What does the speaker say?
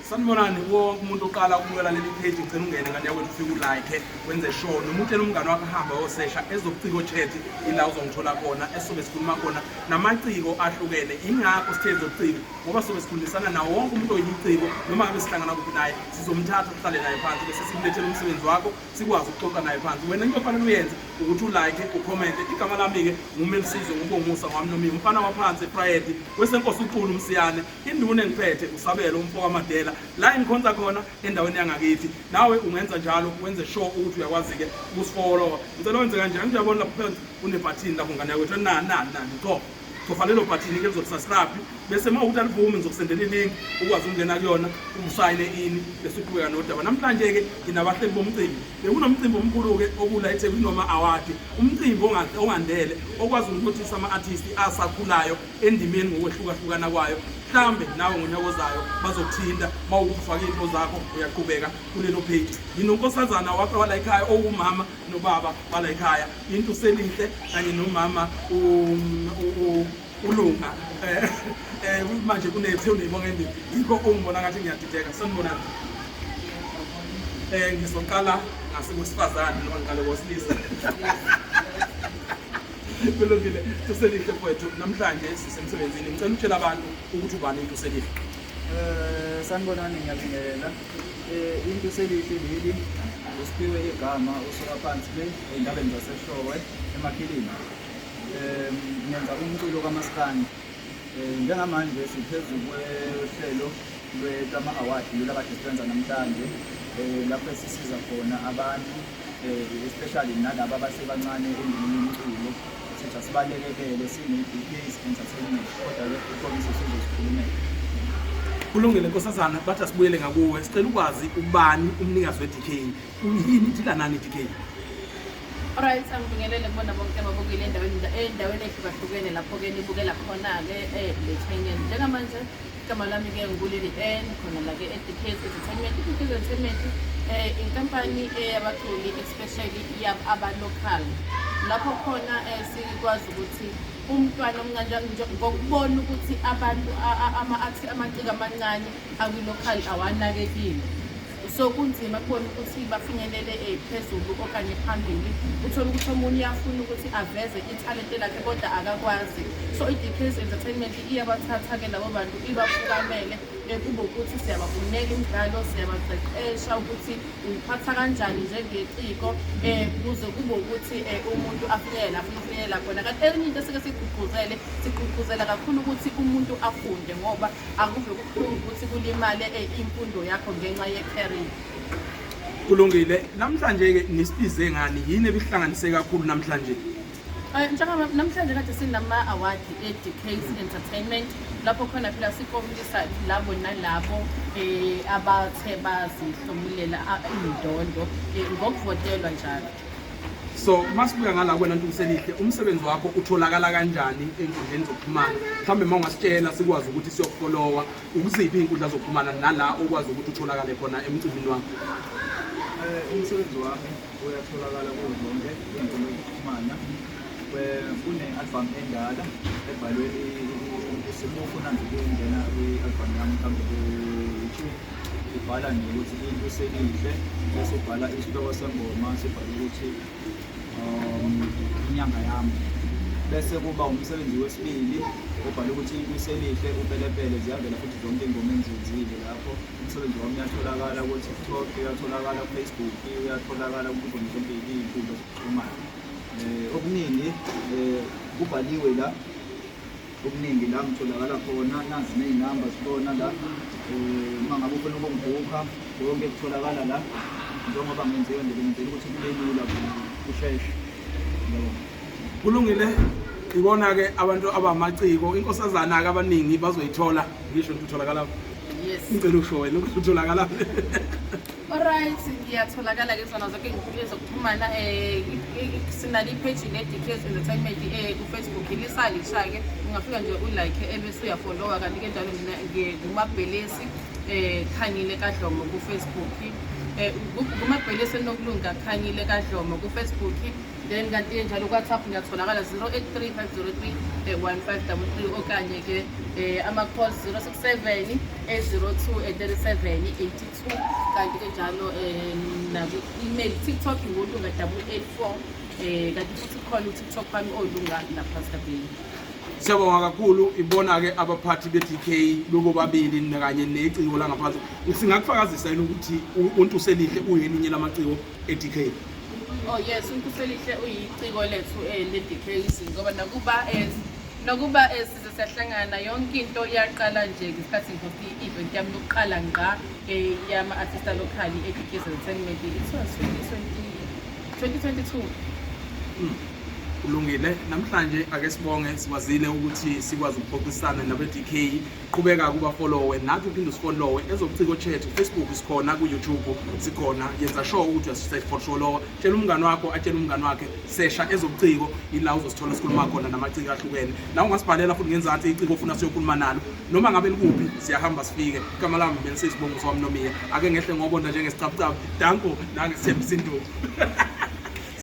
Sanibonani wonke umuntu oqala ukubukela leli page ngicela ungene ngane yakwethu ufike ulike wenze sure noma utshela umngane wakho ahamba yosesha ezobuciko chat ila uzongithola khona esobe sikhuluma khona namaciko ahlukene ingakho sithe ezobuciko ngoba sobe sikhulumisana nawo wonke umuntu oyiciko noma ngabe sihlangana kuphi naye sizomthatha sihlale naye phansi bese simlethele umsebenzi wakho sikwazi ukuxoxa naye phansi wena into ofanele uyenze ukuthi ulike ucomment igama lami ke nguMelisizwe ngubongusa ngwami nomimi umfana waphansi Friday wesenkosi uCulu umsiyane induna engiphethe usabelo umfoko amadela la engikhonza khona endaweni yangakithi nawe ungenza njalo wenze sure ukuthi uyakwazi ke ukusifollow ngicela wenze kanje ngiyabona lapha phansi une button lapho ngane yakwethu na kufanele ubhathini ke uzosubscribe bese mawukuthi alivumi ngizokusendela ilink ukwazi ukungena kuyona usayine in bese uqhubeka nodaba namhlanje ke nginabahleli bomcimbi bekunomcimbi omkhulu ke okula eThekwini noma award umcimbi ongandele okwazi ukuthi ama artists asakhulayo endimeni ngokwehlukahlukana kwayo mhlambe nawe ngonyaka bazothinta mawufaka into zakho uyaqhubeka kulelo page nginonkosazana wakho wala ekhaya owumama nobaba wala ekhaya into selihle kanye nomama ulunga manje kunethe unibonga endini yikho ungibona ngathi ngiyadideka sanibonani ngizoqala ngasekwesifazane noma ngiqale kosilisa kulungile tuselihle mfowethu namhlanje sisemsebenzini ngicela ukutshela abantu ukuthi ubani into selihle sanibonani ngiyabingelela into selihle leli usiphiwe igama usuka phansi le endabeni zaseshowe emakhilini ngenza umculo kaMaskandi njengamanje siphezulu kwehlelo lwetama award lolu kade sisenza namhlanje lapho sisiza khona abantu especially nalabo abasebancane endimeni yomculo sithi asibalekele sine-DKs entertainment kodwa ke ikhomisa sizosikhulumela kulungile nkosazana bathi asibuyele ngakuwe sicela ukwazi ubani umnikazi we-DK yini ithila nani i-DK Alright, angibingelele kubona bonke ababukeli endaweni ehlukahlukene lapho-ke nibukela khona-ke le-channel njengamanje igama lami-ke ngibuleli khona la-ke e-DK's Entertainment. i-DK's Entertainment inkampani eyabaculi especially aba-local lapho khona sikwazi ukuthi umntwana omncane ngokubona ukuthi abantu amaciko amancane akwi-local awanakekile so kunzima kubona ukuthi bafinyelele phezulu okanye phambili uthola ukuthi omunye uyafuna ukuthi aveze italente lakhe kodwa akakwazi so i-DK's Entertainment iyabathatha-ke labo bantu ibafukamele kube ukuthi siyabafunela imidlalo siyabaqeqesha ukuthi uyiphatha kanjani njengeciko kuze kube ukuthi umuntu afinyelele lapho ufinyelele khona kanti enye into esike sigqugquzela kakhulu ukuthi umuntu afunde ngoba akuve kubuhlungu ukuthi kulimale imfundo yakho ngenxa ye-career. kulungile namhlanje ke nisibize ngani yini ebihlanganise kakhulu namhlanje namhlanje kade sinama-award e-DK's Entertainment lapho khona phela sikomisa labo nalabo abathe bazihlomulela indondo ngokuvotelwa njalo. so masibuya ngala kwena Ntuselihle umsebenzi wakho utholakala kanjani enkundleni zokuxhumana mhlambe mawungasitshela sikwazi ukuthi siyofollowa ukuziphi inkundla zokuxhumana nala okwazi ukuthi utholakale khona emcimbini wakho umsebenzi wami uyatholakala kuzo zonke izinkundla zokuxhumana kune-album endala ebhalwe simufuna nje ukungena kwi-album yami mhlawumbe ku-YouTube ubhala nje ukuthi into selihle bese ubhala isihloko sengoma sibhala ukuthi inyanga yami bese kuba umsebenzi wesibili ubhala ukuthi into selihle upelepele ziyavela futhi zonke ingoma engizenzile lapho umsebenzi wami uyatholakala ku-TikTok uyatholakala ku-Facebook uyatholakala kuzo zonke iy'nkundla zokuxhumana okuningi kubhaliwe la okuningi la ngitholakala khona nazi ney'namba zibona la uma ngabe ufuna ukungibhukha konke kutholakala la njengoba ngenzeka nje ngenzela ukuthi kube lula kusheshe. kulungile ibona-ke abantu abamaciko inkosazana-ke abaningi bazoyithola ngisho nti utholakala ngicela usho wena ukuthi utholakala Alright, ngiyatholakala ke zona zonke izinkundla zokuxhumana sinale page le-DK's Entertainment ku-Facebook lisalisha-ke ungafika nje ulike ebese uyafollowa kanti ke njalo mina ngumabhelesi Khanyile Kadlomo ku-Facebook ngumabhelesi enokulunga Khanyile Kadlomo ku-Facebook then kanti njalo ku-WhatsApp ngiyatholakala 0835031533 okanye-ke ama-call 067-802-3782 kanti-ke njalo naku-email TikTok ngolunga 884 kanti futhi khona uTikTok wami olunga naPastor Bheki. Siyabonga kakhulu ibona-ke abaphathi be-DK lobo babili kanye neciko langaphansi singakufakazisa yini ukuthi uNtuselihle uyelinye lamaciko e-DK? Oh yes, uNtuselihle uyiciko lethu le-DK ngoba nakuba size siyahlangana yonke into iyaqala nje ngesikhathi ngizothi i-event yami yokuqala ngqa yama-artista locally e-DK Entertainment it was 2022. Kulungile namhlanje ake sibonge sikwazile ukuthi sikwazi ukuxoxisana nabe-DK qhubeka kuba followe nathi uphinde usifollowe ezobuciko chat Facebook sikhona ku-YouTube sikhona yenza sure ukuthi uyasearch for follow tshela umngani wakho atshela umngani wakhe sesha ezobuciko ila uzosithola sikhuluma khona namaciko ahlukene la ungasibhalela futhi ngenzansi iciko ofuna siyokhuluma nalo noma ngabe likuphi siyahamba sifike igama lami belisibongo sami Nomiya ake ngehle ngobona njengesicabucabu danko nange Sithembisinduku